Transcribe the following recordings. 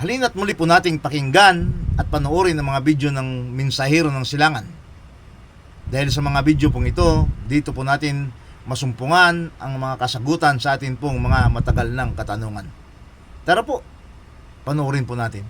Halina't muli po nating pakinggan at panoorin ang mga video ng Mensahero ng Silangan. Dahil sa mga video pong ito, dito po natin masumpungan ang mga kasagutan sa atin pong mga matagal ng katanungan. Tara po, panoorin po natin.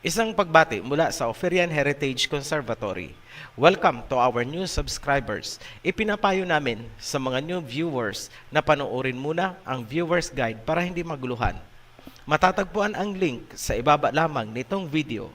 Isang pagbati mula sa Oferian Heritage Conservatory. Welcome to our new subscribers. Ipinapayo namin sa mga new viewers na panoorin muna ang viewer's guide para hindi maguluhan. Matatagpuan ang link sa ibaba lamang nitong video.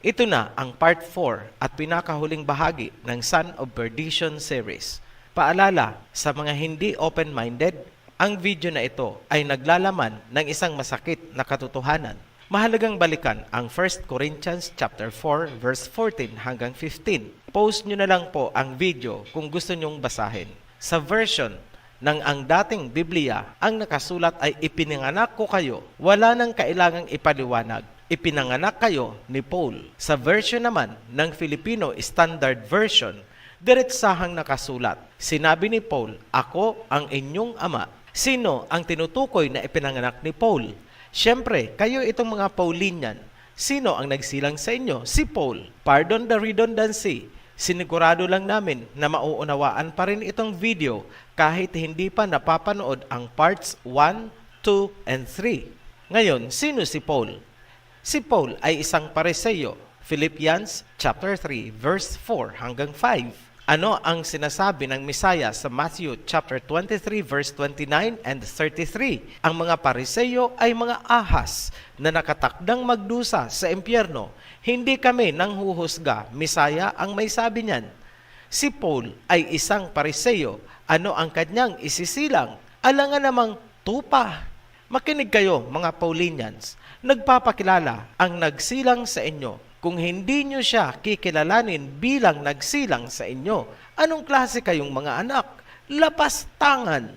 Ito na ang part 4 at pinakahuling bahagi ng Son of Perdition series. Paalala sa mga hindi open-minded, ang video na ito ay naglalaman ng isang masakit na katotohanan. Mahalagang balikan ang 1 Corinthians chapter 4 verse 14 hanggang 15. Post nyo na lang po ang video kung gusto nyong basahin. Sa version ng ang dating Biblia, ang nakasulat ay ipinanganak ko kayo. Wala nang kailangang ipaliwanag. Ipinanganak kayo ni Paul. Sa version naman ng Filipino Standard Version, diretsahang nakasulat. Sinabi ni Paul, ako ang inyong ama. Sino ang tinutukoy na ipinanganak ni Paul? Siyempre, kayo itong mga Paulinian. Sino ang nagsilang sa inyo? Si Paul. Pardon the redundancy. Sinigurado lang namin na mauunawaan pa rin itong video kahit hindi pa napapanood ang parts 1, 2, and 3. Ngayon, sino si Paul? Si Paul ay isang Pariseo. Philippians chapter 3 verse 4 hanggang 5. Ano ang sinasabi ng Mesaya sa Matthew chapter 23 verse 29 and 33? Ang mga Pariseo ay mga ahas na nakatakdang magdusa sa impyerno. Hindi kami nanghuhusga. Mesaya ang may sabi niyan. Si Paul ay isang Pariseo. Ano ang kanyang isisilang? Alangan namang tupa. Makinig kayo mga Paulinians. Nagpapakilala ang nagsilang sa inyo. Kung hindi nyo siya kikilalanin bilang nagsilang sa inyo, anong klase kayong mga anak? Lapastangan.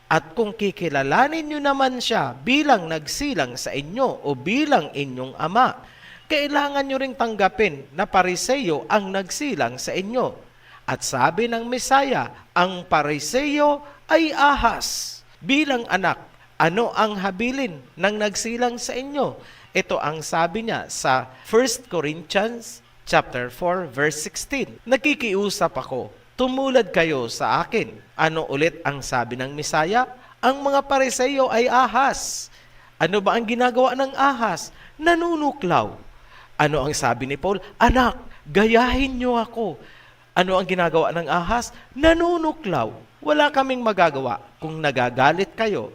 At kung kikilalanin nyo naman siya bilang nagsilang sa inyo o bilang inyong ama, kailangan nyo ring tanggapin na Pariseo ang nagsilang sa inyo. At sabi ng Mesaya, ang Pariseo ay ahas. Bilang anak, ano ang habilin ng nagsilang sa inyo? Ito ang sabi niya sa 1 Corinthians chapter 4 verse 16. Nakikiusap ako, tumulad kayo sa akin. Ano ulit ang sabi ng Mesaya? Ang mga Pariseo ay ahas. Ano ba ang ginagawa ng ahas? Nanunuklaw. Ano ang sabi ni Paul? Anak, gayahin niyo ako. Ano ang ginagawa ng ahas? Nanunuklaw. Wala kaming magagawa kung nagagalit kayo.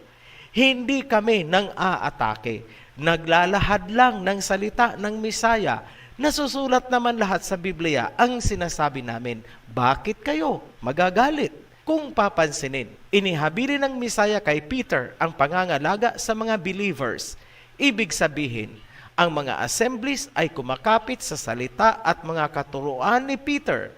Hindi kami nang aatake. Naglalahad lang ng salita ng Mesaya. Nasusulat naman lahat sa Biblia ang sinasabi namin. Bakit kayo magagalit? Kung papansinin, inihabili ng Mesaya kay Peter ang pangangalaga sa mga believers. Ibig sabihin, ang mga assemblies ay kumakapit sa salita at mga katuruan ni Peter.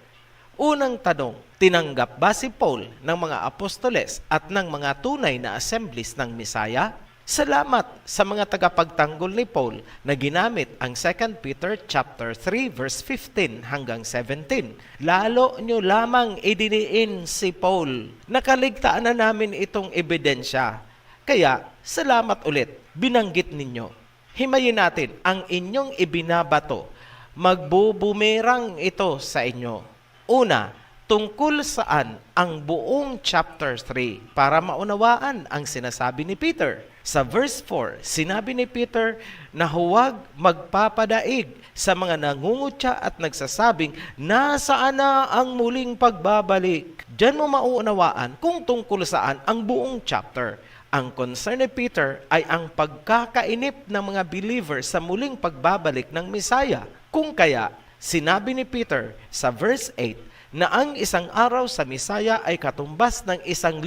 Unang tanong, tinanggap ba si Paul ng mga apostoles at ng mga tunay na assemblies ng Mesaya? Salamat sa mga tagapagtanggol ni Paul na ginamit ang 2 Peter chapter 3 verse 15 hanggang 17. Lalo nyo lamang idiniin si Paul. Nakaligtaan na namin itong ebidensya. Kaya, salamat ulit. Binanggit ninyo. Himayin natin ang inyong ibinabato. Magbubumerang ito sa inyo. Una, tungkol saan ang buong chapter 3 para maunawaan ang sinasabi ni Peter. Sa verse 4, sinabi ni Peter na huwag magpapadaig sa mga nangungutya at nagsasabing, nasaan na ang muling pagbabalik? Diyan mo mauunawaan kung tungkol saan ang buong chapter. Ang concern ni Peter ay ang pagkakainip ng mga believers sa muling pagbabalik ng Mesaya. Kung kaya, sinabi ni Peter sa verse 8 na ang isang araw sa Mesaya ay katumbas ng 1,000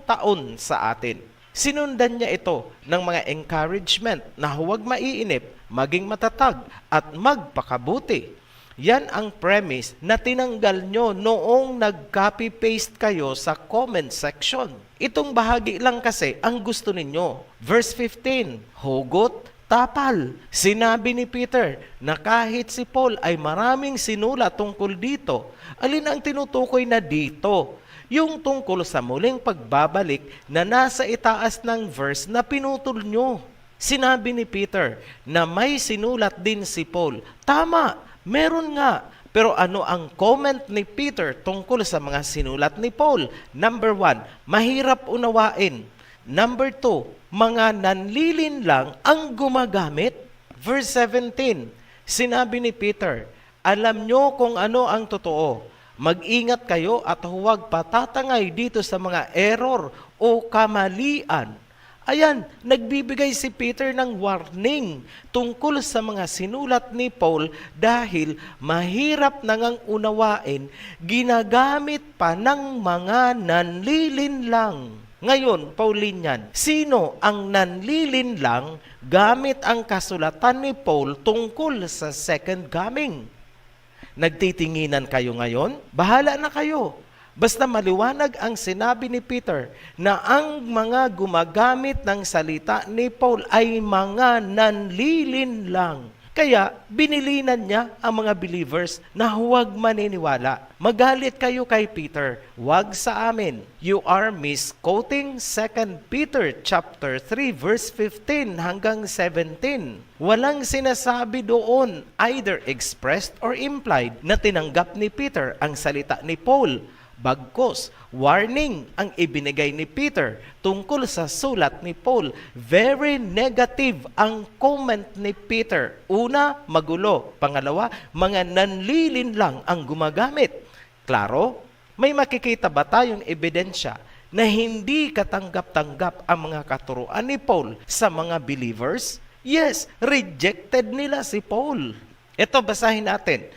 taon sa atin. Sinundan niya ito ng mga encouragement na huwag maiinip, maging matatag, at magpakabuti. Yan ang premise na tinanggal nyo noong nag-copy-paste kayo sa comment section. Itong bahagi lang kasi ang gusto ninyo. Verse 15, hugot, tapal. Sinabi ni Peter na kahit si Paul ay maraming sinulat tungkol dito, alin ang tinutukoy na dito? Yung tungkol sa muling pagbabalik na nasa itaas ng verse na pinutol nyo. Sinabi ni Peter na may sinulat din si Paul. Tama, meron nga. Pero ano ang comment ni Peter tungkol sa mga sinulat ni Paul? Number 1, mahirap unawain. Number 2, mga nanlilin lang ang gumagamit. Verse 17, sinabi ni Peter, alam nyo kung ano ang totoo. Mag-ingat kayo at huwag patatangay dito sa mga error o kamalian. Ayan, nagbibigay si Peter ng warning tungkol sa mga sinulat ni Paul dahil mahirap nang unawain, ginagamit pa ng mga nanlilin lang. Ngayon, Paulinian, sino ang nanlilin lang gamit ang kasulatan ni Paul tungkol sa second coming? Nagtitinginan kayo ngayon? Bahala na kayo. Basta maliwanag ang sinabi ni Peter na ang mga gumagamit ng salita ni Paul ay mga nanlilin lang. Kaya binilinan niya ang mga believers na huwag maniniwala. Magalit kayo kay Peter, huwag sa amin. You are misquoting 2 Peter chapter 3 verse 15 hanggang 17. Walang sinasabi doon, either expressed or implied, na tinanggap ni Peter ang salita ni Paul. Bagkus, warning ang ibinigay ni Peter tungkol sa sulat ni Paul. Very negative ang comment ni Peter. Una, magulo. Pangalawa, mga nanlilin lang ang gumagamit. Klaro? May makikita ba tayong ebidensya na hindi katanggap-tanggap ang mga katuruan ni Paul sa mga believers? Yes, rejected nila si Paul. Ito, basahin natin.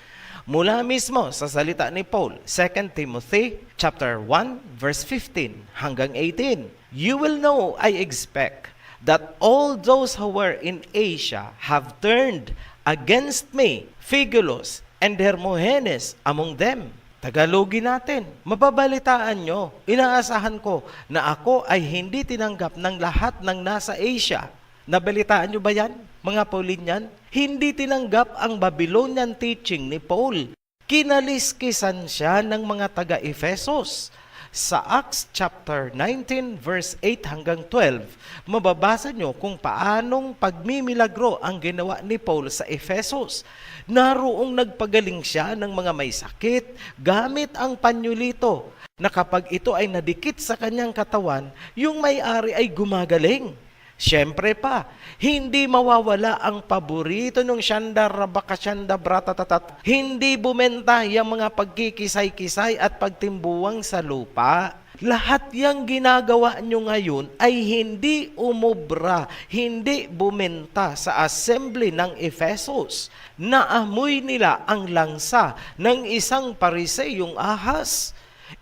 Mula mismo sa salita ni Paul, 2 Timothy chapter 1 verse 15 hanggang 18. You will know, I expect, that all those who were in Asia have turned against me, Phygelus and Hermogenes among them. Tagalogin natin. Mababalitaan nyo. Inaasahan ko na ako ay hindi tinanggap ng lahat ng nasa Asia. Nabalitaan nyo ba yan, mga Paulinian? Hindi tinanggap ang Babylonian teaching ni Paul. Kinaliskisan siya ng mga taga-Efesos. Sa Acts chapter 19 verse 8 hanggang 12, mababasa nyo kung paanong pagmimilagro ang ginawa ni Paul sa Efesos. Naroong nagpagaling siya ng mga may sakit gamit ang panyulito na kapag ito ay nadikit sa kanyang katawan, yung may-ari ay gumagaling. Siyempre pa, hindi mawawala ang paborito ng Shanda Rabaka Shanda Bratatatat. Hindi bumenta yung mga pagkikisay-kisay at pagtimbuwang sa lupa. Lahat yang ginagawa nyo ngayon ay hindi umubra, hindi bumenta sa assembly ng Efesos. Naamoy nila ang langsa ng isang pariseyong ahas.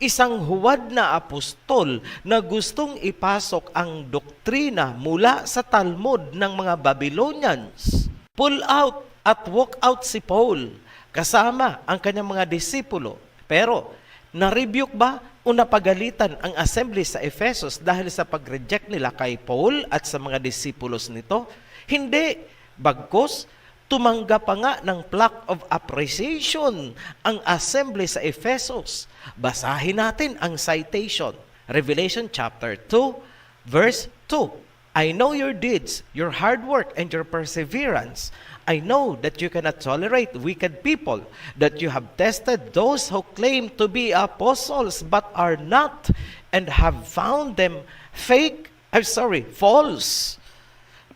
Isang huwad na apostol na gustong ipasok ang doktrina mula sa Talmud ng mga Babylonians. Pull out at walk out si Paul kasama ang kanyang mga disipulo. Pero na-rebuke ba o napagalitan ang assembly sa Efesos dahil sa pag-reject nila kay Paul at sa mga disipulos nito? Hindi. Bagkus, tumanggap pa nga ng plaque of appreciation ang assembly sa Efesos. Basahin natin ang citation. Revelation chapter 2, verse 2. I know your deeds, your hard work, and your perseverance. I know that you cannot tolerate wicked people, that you have tested those who claim to be apostles but are not, and have found them false.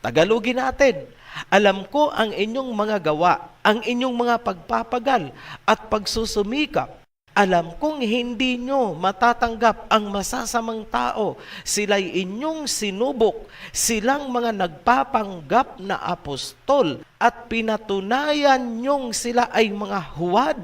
Tagalogin natin. Alam ko ang inyong mga gawa, ang inyong mga pagpapagal at pagsusumikap. Alam kong hindi nyo matatanggap ang masasamang tao. Sila'y inyong sinubok. Silang mga nagpapanggap na apostol at pinatunayan nyong sila ay mga huwad.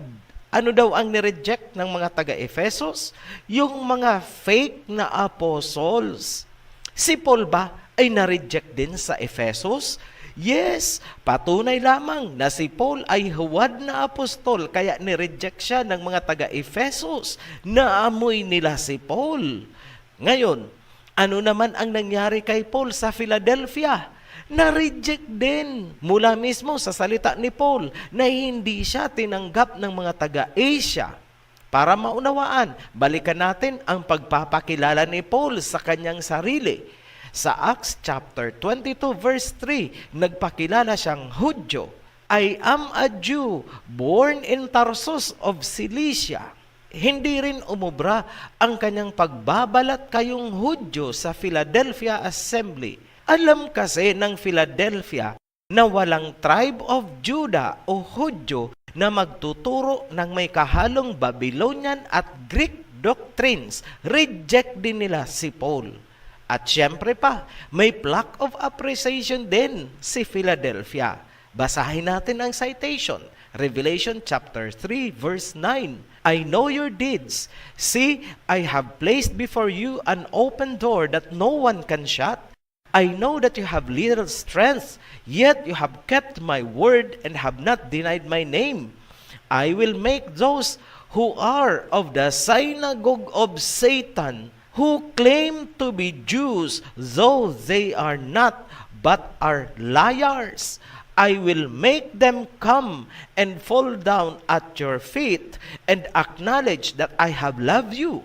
Ano daw ang nireject ng mga taga-Efesos? Yung mga fake na apostles. Si Paul ba ay na-reject din sa Efesos? Yes, patunay lamang na si Paul ay huwad na apostol kaya ni-reject siya ng mga taga-Efesos. Naamoy nila si Paul. Ngayon, ano naman ang nangyari kay Paul sa Philadelphia? Na-reject din mula mismo sa salita ni Paul na hindi siya tinanggap ng mga taga-Asia. Para maunawaan, balikan natin ang pagpapakilala ni Paul sa kanyang sarili. Sa Acts chapter 22 verse 3, nagpakilala siyang Hudyo. I am a Jew born in Tarsus of Cilicia. Hindi rin umubra ang kanyang pagbabalat kayong Hudyo sa Philadelphia Assembly. Alam kasi ng Philadelphia na walang tribe of Judah o Hudyo na magtuturo ng may kahalong Babylonian at Greek doctrines. Reject din nila si Paul. At syempre pa, may plaque of appreciation din si Philadelphia. Basahin natin ang citation. Revelation chapter 3 verse 9. I know your deeds. See, I have placed before you an open door that no one can shut. I know that you have little strength, yet you have kept my word and have not denied my name. I will make those who are of the synagogue of Satan, who claim to be Jews, though they are not, but are liars. I will make them come and fall down at your feet and acknowledge that I have loved you.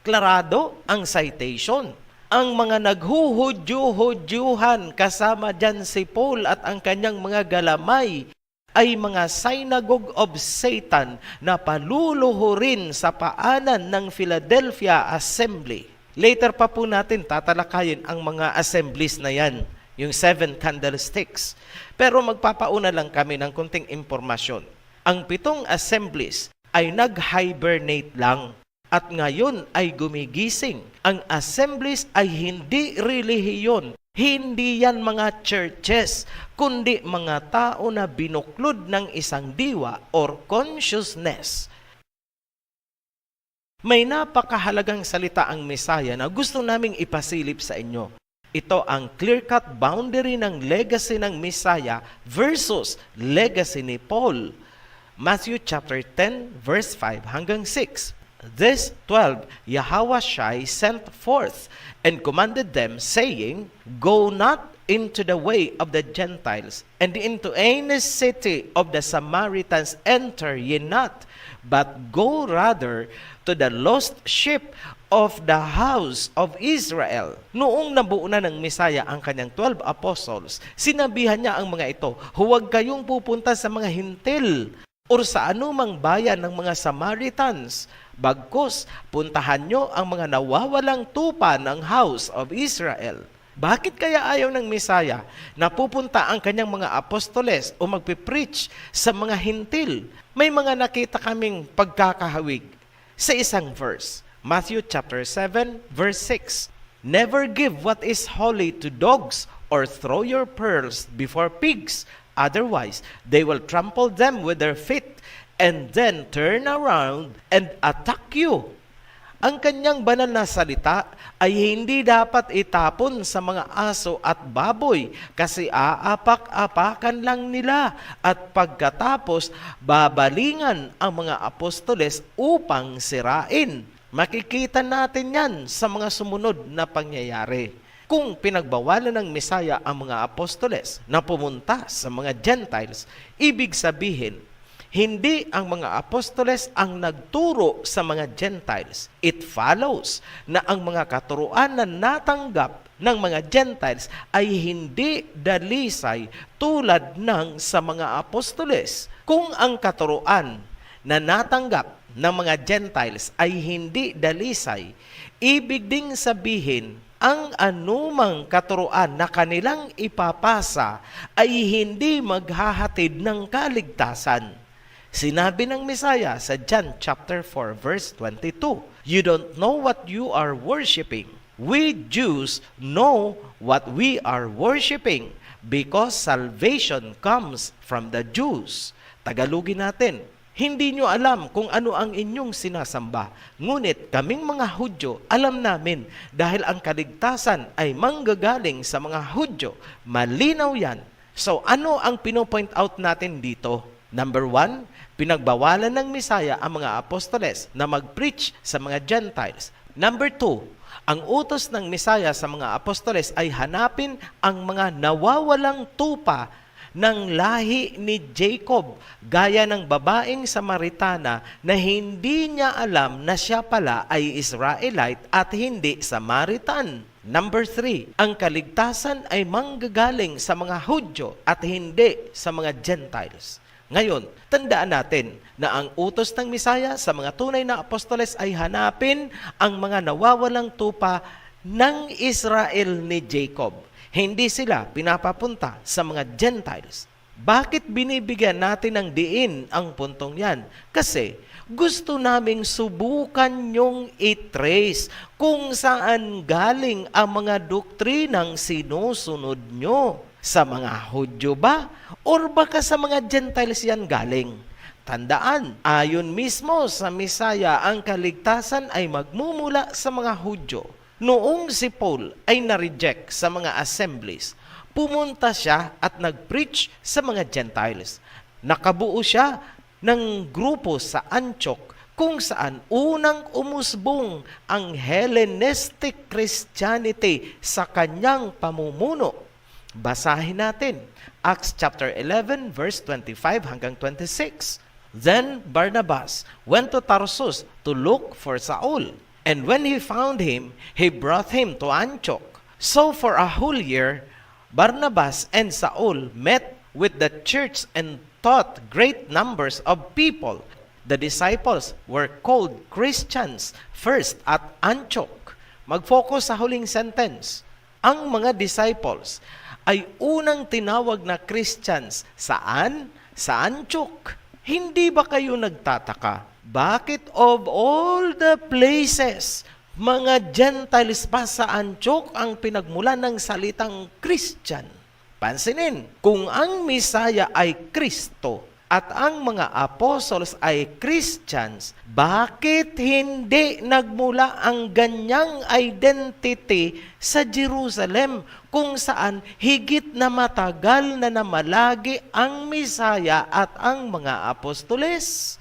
Klarado ang citation. Ang mga naghuhudyo-hudyuhan kasama dyan si Paul at ang kanyang mga galamay ay mga synagogue of Satan na paluluhurin sa paanan ng Philadelphia Assembly. Later pa po natin tatalakayin ang mga assemblies na yan, yung 7 candlesticks. Pero magpapauna lang kami ng kunting impormasyon. Ang 7 assemblies ay nag-hibernate lang at ngayon ay gumigising. Ang assemblies ay hindi relihiyon. Hindi yan mga churches, kundi mga tao na binuklod ng isang diwa or consciousness. May napakahalagang salita ang Mesaya na gusto naming ipasilip sa inyo. Ito ang clear-cut boundary ng legacy ng Mesaya versus legacy ni Paul. Matthew chapter 10 verse 5 hanggang 6. This 12 Yahushua sent forth and commanded them, saying, Go not into the way of the Gentiles, and into any city of the Samaritans enter ye not, but go rather to the lost sheep of the house of Israel. Noong nabuo na ng Mesaya ang kanyang 12 apostles, sinabihan niya ang mga ito, huwag kayong pupunta sa mga hintil or sa anumang bayan ng mga Samaritans. Bagkus, puntahan nyo ang mga nawawalang tupa ng house of Israel. Bakit kaya ayaw ng Mesaya na pupunta ang kanyang mga apostoles o magpipreach sa mga hintil? May mga nakita kaming pagkakahawig sa isang verse. Matthew chapter 7 verse 6. Never give what is holy to dogs or throw your pearls before pigs. Otherwise, they will trample them with their feet and then turn around and attack you. Ang kanyang banal na salita ay hindi dapat itapon sa mga aso at baboy kasi aapak-apakan lang nila at pagkatapos babalingan ang mga apostoles upang sirain. Makikita natin yan sa mga sumunod na pangyayari. Kung pinagbawalan ng Mesaya ang mga apostoles na pumunta sa mga Gentiles, ibig sabihin, hindi ang mga apostoles ang nagturo sa mga Gentiles. It follows na ang mga katuruan na natanggap ng mga Gentiles ay hindi dalisay tulad ng sa mga apostoles. Kung ang katuruan na natanggap ng mga Gentiles ay hindi dalisay, ibig ding sabihin, ang anumang katuruan na kanilang ipapasa ay hindi maghahatid ng kaligtasan. Sinabi ng Mesaya sa John chapter 4 verse 22, You don't know what you are worshiping. We Jews know what we are worshiping because salvation comes from the Jews. Tagalogin natin. Hindi nyo alam kung ano ang inyong sinasamba. Ngunit kaming mga Hudyo, alam namin dahil ang kaligtasan ay manggagaling sa mga Hudyo. Malinaw yan. So ano ang pinopoint out natin dito? Number 1, pinagbawalan ng Misaya ang mga apostoles na mag-preach sa mga Gentiles. Number 2, ang utos ng Misaya sa mga apostoles ay hanapin ang mga nawawalang tupa ng lahi ni Jacob, gaya ng babaeng Samaritana na hindi niya alam na siya pala ay Israelite at hindi Samaritan. Number 3, ang kaligtasan ay manggagaling sa mga Hudyo at hindi sa mga Gentiles. Ngayon, tandaan natin na ang utos ng Misaya sa mga tunay na apostoles ay hanapin ang mga nawawalang tupa ng Israel ni Jacob. Hindi sila pinapapunta sa mga Gentiles. Bakit binibigyan natin ng diin ang puntong yan? Kasi gusto naming subukan yung i-trace kung saan galing ang mga doktrinang sinusunod nyo. Sa mga Hudyo ba? Or baka sa mga Gentiles yan galing? Tandaan, ayon mismo sa Misaya, ang kaligtasan ay magmumula sa mga Hudyo. Noong si Paul ay na-reject sa mga assemblies, pumunta siya at nag-preach sa mga Gentiles. Nakabuo siya ng grupo sa Antioch kung saan unang umusbong ang Hellenistic Christianity sa kanyang pamumuno. Basahin natin Acts chapter 11 verse 25 hanggang 26. Then Barnabas went to Tarsus to look for Saul. And when he found him, he brought him to Antioch. So for a whole year, Barnabas and Saul met with the church and taught great numbers of people. The disciples were called Christians first at Antioch. Mag-focus sa huling sentence. Ang mga disciples ay unang tinawag na Christians. Saan? Sa Antioch. Hindi ba kayo nagtataka? Bakit of all the places, mga Gentiles pa sa Antioch ang pinagmulan ng salitang Christian? Pansinin, kung ang Misaya ay Kristo at ang mga apostles ay Christians, bakit hindi nagmula ang ganyang identity sa Jerusalem kung saan higit na matagal na namalagi ang Misaya at ang mga apostoles?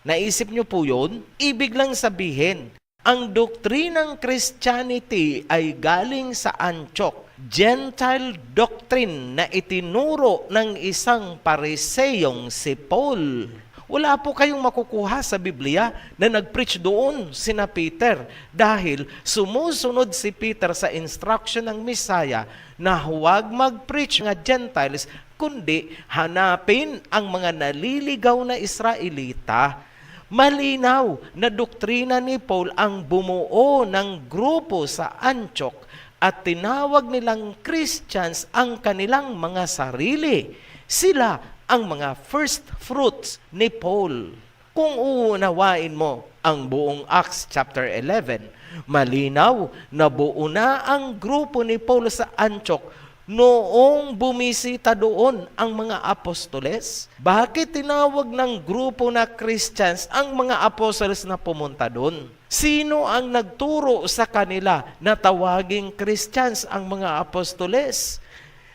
Naisip niyo po yun? Ibig lang sabihin, ang doktrinang Christianity ay galing sa Antioch. Gentile doctrine na itinuro ng isang Pariseyong si Paul. Wala po kayong makukuha sa Biblia na nag-preach doon sina Peter dahil sumusunod si Peter sa instruction ng Misaya na huwag mag-preach ng Gentiles kundi hanapin ang mga naliligaw na Israelita. Malinaw na doktrina ni Paul ang bumuo ng grupo sa Antioch at tinawag nilang Christians ang kanilang mga sarili. Sila ang mga first fruits ni Paul. Kung uunawain mo ang buong Acts chapter 11, malinaw na buo na ang grupo ni Paul sa Antioch noong bumisita doon ang mga apostoles. Bakit tinawag ng grupo na Christians ang mga apostoles na pumunta doon? Sino ang nagturo sa kanila na tawaging Christians ang mga apostoles?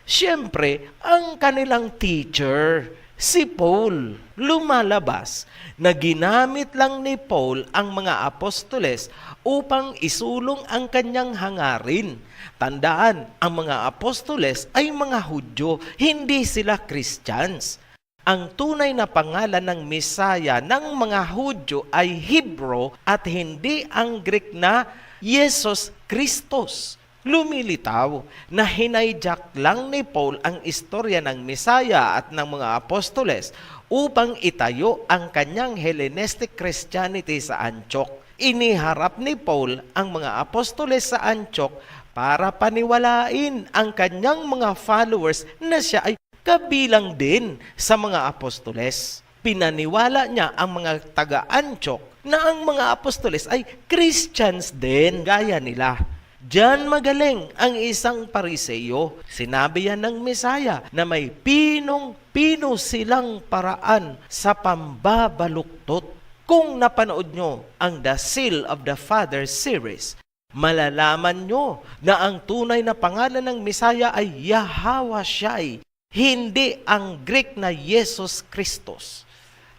Siyempre, ang kanilang teacher, si Paul. Lumalabas na ginamit lang ni Paul ang mga apostoles upang isulong ang kanyang hangarin. Tandaan, ang mga apostoles ay mga Hudyo, hindi sila Christians. Ang tunay na pangalan ng Misaya ng mga Hudyo ay Hebrew at hindi ang Greek na Jesus Christos. Lumilitaw na hinayjack lang ni Paul ang istorya ng Misaya at ng mga apostoles upang itayo ang kanyang Hellenistic Christianity sa Antioch. Iniharap ni Paul ang mga apostoles sa Antioch para paniwalain ang kanyang mga followers na siya ay kabilang din sa mga apostoles. Pinaniwala niya ang mga taga-Antioch na ang mga apostoles ay Christians din gaya nila. Diyan magaling ang isang pariseyo. Sinabi yan ng Mesaya na may pinong-pino silang paraan sa pambabaluktot. Kung napanood nyo ang The Seal of the Father series, malalaman nyo na ang tunay na pangalan ng Mesaya ay Yahweh Shai, hindi ang Greek na Jesus Christos.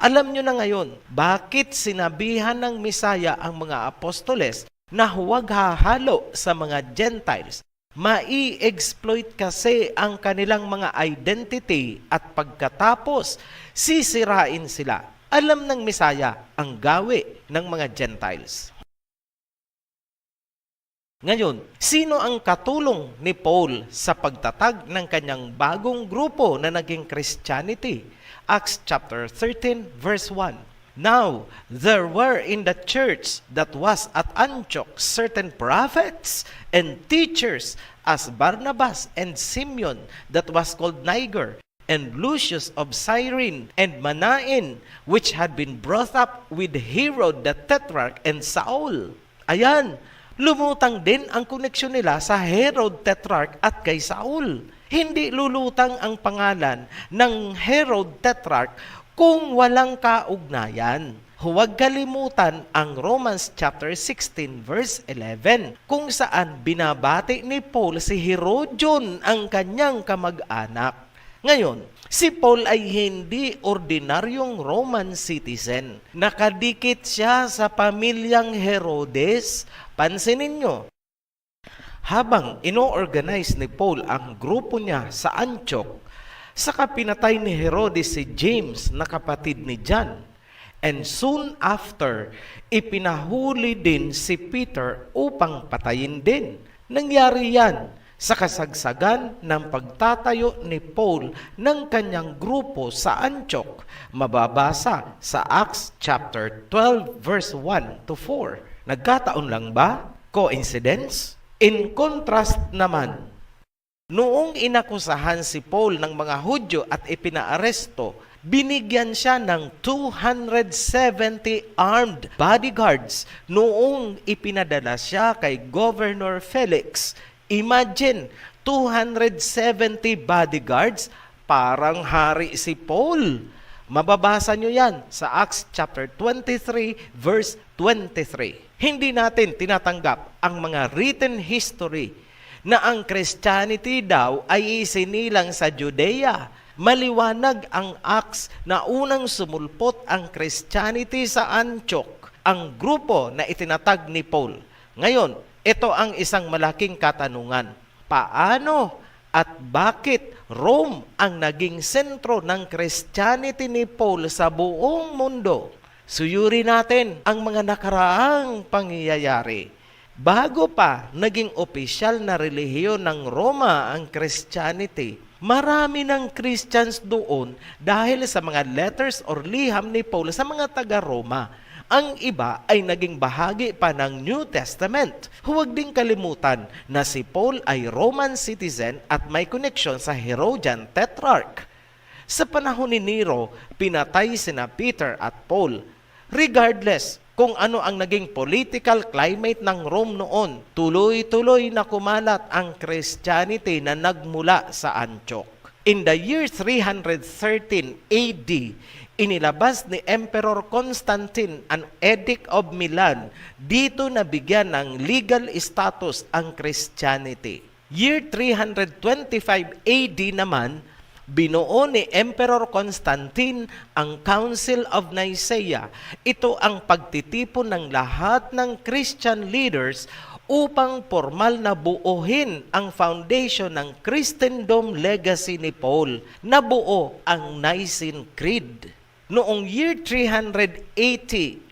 Alam nyo na ngayon, bakit sinabihan ng Mesaya ang mga apostoles na huwag hahalo sa mga Gentiles? Mai-exploit kasi ang kanilang mga identity at pagkatapos sisirain sila. Alam ng Mesaya ang gawi ng mga Gentiles. Ngayon, sino ang katulong ni Paul sa pagtatag ng kanyang bagong grupo na naging Christianity? Acts chapter 13 verse 1. Now, there were in the church that was at Antioch certain prophets and teachers, as Barnabas and Simeon that was called Niger, and Lucius of Cyrene, and Manaen, which had been brought up with Herod the Tetrarch and Saul. Ayan, lumutang din ang koneksyon nila sa Herod Tetrarch at kay Saul. Hindi lulutang ang pangalan ng Herod Tetrarch kung walang kaugnayan. Huwag kalimutan ang Romans chapter 16 verse 11 kung saan binabati ni Paul si Herodion ang kanyang kamag-anak. Ngayon, si Paul ay hindi ordinaryong Roman citizen. Nakadikit siya sa pamilyang Herodes. Pansinin nyo, habang ino-organize ni Paul ang grupo niya sa Antioch, saka pinatay ni Herodes si James na kapatid ni John. And soon after, ipinahuli din si Peter upang patayin din. Nangyari yan sa kasagsagan ng pagtatayo ni Paul ng kanyang grupo sa Antioch. Mababasa sa Acts chapter 12 verse 1 to 4. Nagkataon lang ba? Coincidence? In contrast naman, noong inakusahan si Paul ng mga Hudyo at ipinaaresto, binigyan siya ng 270 armed bodyguards noong ipinadala siya kay Governor Felix. Imagine, 270 bodyguards, parang hari si Paul. Mababasa nyo yan sa Acts chapter 23 verse 23. Hindi natin tinatanggap ang mga written history na ang Christianity daw ay isinilang sa Judea. Maliwanag ang Acts na unang sumulpot ang Christianity sa Antioch, ang grupo na itinatag ni Paul. Ngayon, ito ang isang malaking katanungan. Paano at bakit Rome ang naging sentro ng Christianity ni Paul sa buong mundo? Suyuri natin ang mga nakaraang pangyayari. Bago pa naging opisyal na relihiyon ng Roma ang Christianity, marami ng Christians doon dahil sa mga letters or liham ni Paul sa mga taga-Roma. Ang iba ay naging bahagi pa ng New Testament. Huwag ding kalimutan na si Paul ay Roman citizen at may koneksyon sa Herodian Tetrarch. Sa panahon ni Nero, pinatay sina Peter at Paul. Regardless kung ano ang naging political climate ng Rome noon, tuloy-tuloy na kumalat ang Christianity na nagmula sa Antioch. In the year 313 AD, inilabas ni Emperor Constantine ang Edict of Milan. Dito nabigyan ng legal status ang Christianity. Year 325 AD naman, binuo ni Emperor Constantine ang Council of Nicaea. Ito ang pagtitipon ng lahat ng Christian leaders upang formal na buuhin ang foundation ng Christendom legacy ni Paul. Nabuo ang Nicene Creed. Noong year 380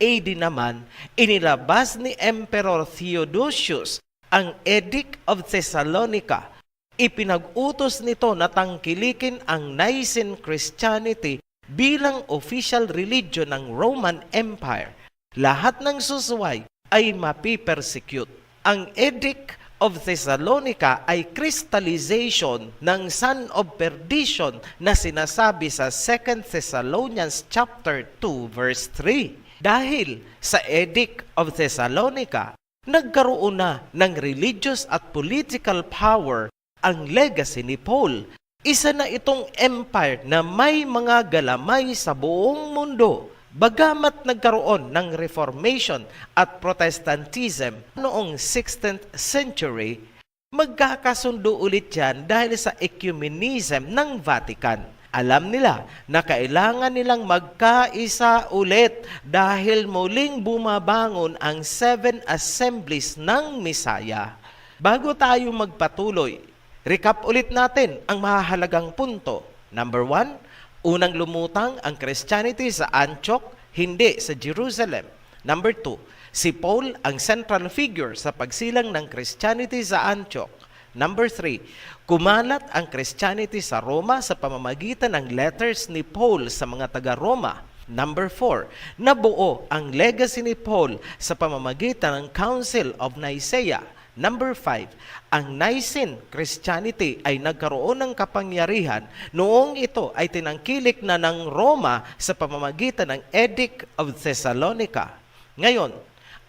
AD naman, inilabas ni Emperor Theodosius ang Edict of Thessalonica. Ipinag-utos nito na tangkilikin ang Nicene Christianity bilang official religion ng Roman Empire. Lahat ng susuway ay mapipersecute. Ang Edict of Thessalonica ay crystallization ng son of perdition na sinasabi sa 2 Thessalonians chapter 2 verse 3. Dahil sa Edict of Thessalonica, Nagkaroon na ng religious at political power ang legacy ni Paul. Isa na itong empire na may mga galamay sa buong mundo. Bagamat nagkaroon ng Reformation at Protestantism noong 16th century, magkakasundo ulit yan dahil sa ecumenism ng Vatican. Alam nila na kailangan nilang magkaisa ulit dahil muling bumabangon ang 7 assemblies ng Misaya. Bago tayo magpatuloy, recap ulit natin ang mahahalagang punto. Number 1, unang lumutang ang Christianity sa Antioch, hindi sa Jerusalem. Number 2, si Paul ang central figure sa pagsilang ng Christianity sa Antioch. Number 3, kumalat ang Christianity sa Roma sa pamamagitan ng letters ni Paul sa mga taga-Roma. Number 4, nabuo ang legacy ni Paul sa pamamagitan ng Council of Nicaea. Number 5, ang Nicene Christianity ay nagkaroon ng kapangyarihan noong ito ay tinangkilik na ng Roma sa pamamagitan ng Edict of Thessalonica. Ngayon,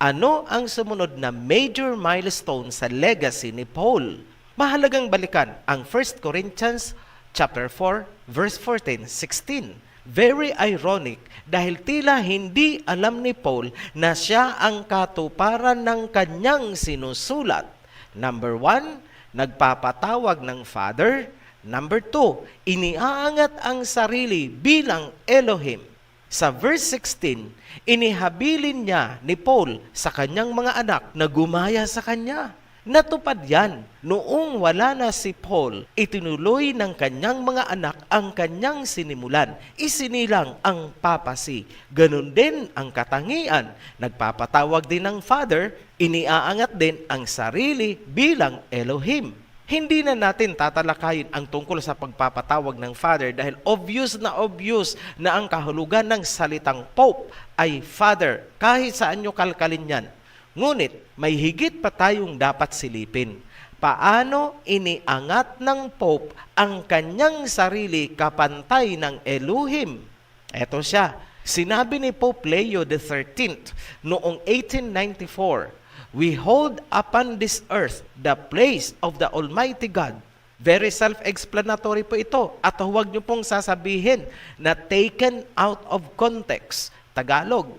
ano ang sumunod na major milestone sa legacy ni Paul? Mahalagang balikan ang 1 Corinthians chapter 4 verse 14-16. Very ironic dahil tila hindi alam ni Paul na siya ang katuparan ng kanyang sinusulat. Number 1, nagpapatawag ng Father. Number 2, iniaangat ang sarili bilang Elohim. Sa verse 16, inihabilin niya ni Paul sa kanyang mga anak na gumaya sa kanya. Natupad yan. Noong wala na si Paul, itinuloy ng kanyang mga anak ang kanyang sinimulan. Isinilang ang papasi. Ganon din ang katangian. Nagpapatawag din ng Father, iniaangat din ang sarili bilang Elohim. Hindi na natin tatalakayin ang tungkol sa pagpapatawag ng Father dahil obvious na ang kahulugan ng salitang Pope ay Father. Kahit saan nyo kalkalin yan. Ngunit, may higit pa tayong dapat silipin. Paano iniangat ng Pope ang kanyang sarili kapantay ng Elohim? Eto siya. Sinabi ni Pope Leo XIII noong 1894, "We hold upon this earth the place of the Almighty God." Very self-explanatory po ito. At huwag niyo pong sasabihin na taken out of context. Tagalog,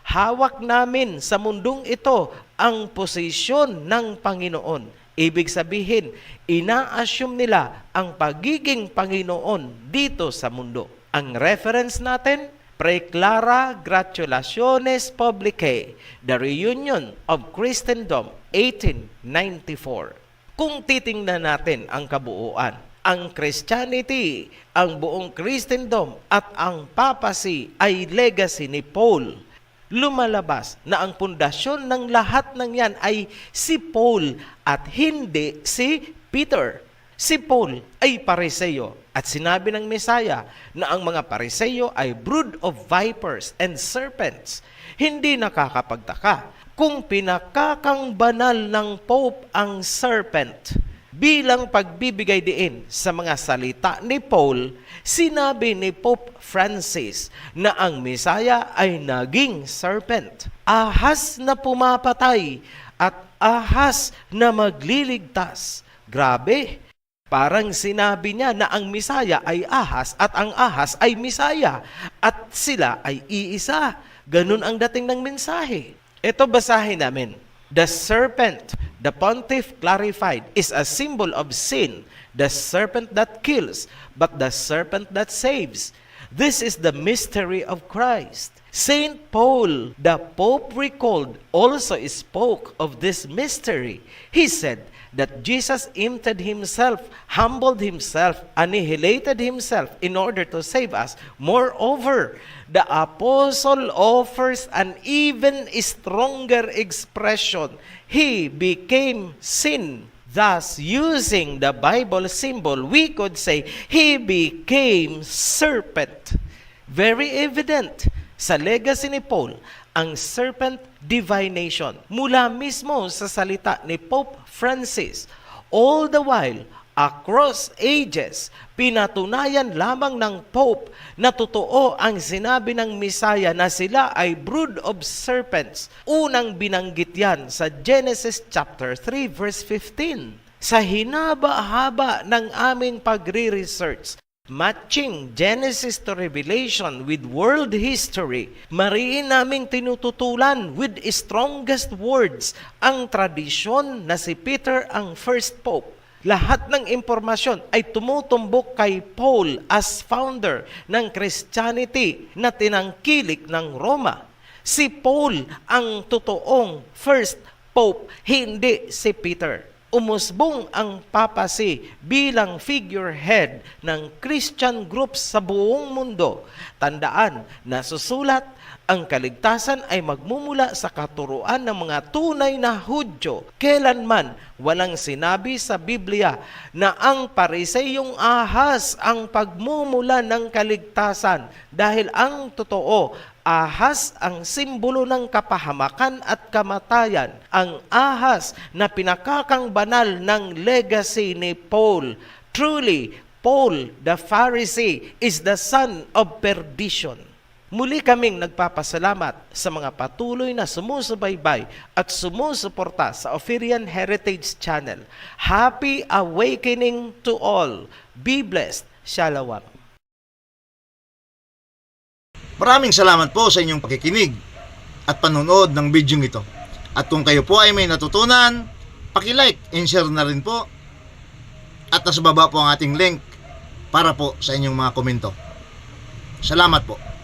hawak namin sa mundong ito ang posisyon ng Panginoon. Ibig sabihin, ina-assume nila ang pagiging Panginoon dito sa mundo. Ang reference natin, Preclara Gratulationes Publicae, The Reunion of Christendom, 1894. Kung titingnan natin ang kabuuan, ang Christianity, ang buong Christendom at ang papacy ay legacy ni Paul. Lumalabas na ang pundasyon ng lahat ng yan ay si Paul at hindi si Peter. Si Paul ay Pariseo at sinabi ng Mesaya na ang mga Pariseo ay brood of vipers and serpents. Hindi nakakapagtaka kung pinakakang banal ng Pope ang serpent. Bilang pagbibigay diin sa mga salita ni Paul, sinabi ni Pope Francis na ang Mesaya ay naging serpent, ahas na pumapatay at ahas na magliligtas. Grabe! Parang sinabi niya na ang Mesaya ay ahas at ang ahas ay Mesaya at sila ay iisa. Ganun ang dating ng mensahe. Ito basahin namin. The serpent, the pontiff clarified, is a symbol of sin, the serpent that kills, but the serpent that saves. This is the mystery of Christ. Saint Paul, the Pope recalled, also spoke of this mystery. He said that Jesus emptied himself, humbled himself, annihilated himself in order to save us. Moreover, the apostle offers an even stronger expression. He became sin. Thus, using the Bible symbol, we could say, he became serpent. Very evident sa legacy ni Paul, ang serpent divination mula mismo sa salita ni Pope Francis. All the while, Across ages, pinatunayan lamang ng Pope na totoo ang sinabi ng Misaya na sila ay brood of serpents. Unang binanggit yan sa Genesis chapter 3 verse 15. Sa hinaba-haba ng aming pagre-research, matching Genesis to Revelation with world history, mariin naming tinututulan with strongest words ang tradisyon na si Peter ang first Pope. Lahat ng impormasyon ay tumutumbok kay Paul as founder ng Christianity na tinangkilik ng Roma. Si Paul ang totoong first Pope, hindi si Peter. Umusbong ang papacy bilang figurehead ng Christian groups sa buong mundo. Tandaan, nasusulat, ang kaligtasan ay magmumula sa katuruan ng mga tunay na Hudyo. Kailanman walang sinabi sa Biblia na ang pariseyong ahas ang pagmumula ng kaligtasan dahil ang totoo, ahas ang simbolo ng kapahamakan at kamatayan. Ang ahas na pinakakang banal ng legacy ni Paul. Truly, Paul the Pharisee is the son of perdition. Muli kaming nagpapasalamat sa mga patuloy na sumusubaybay at sumusuporta sa Oferian Heritage Channel. Happy awakening to all. Be blessed. Shalom. Maraming salamat po sa inyong pakikinig at panonood ng video ito. At kung kayo po ay may natutunan, paki-like and share na rin po. At nasa baba po ang ating link para po sa inyong mga komento. Salamat po.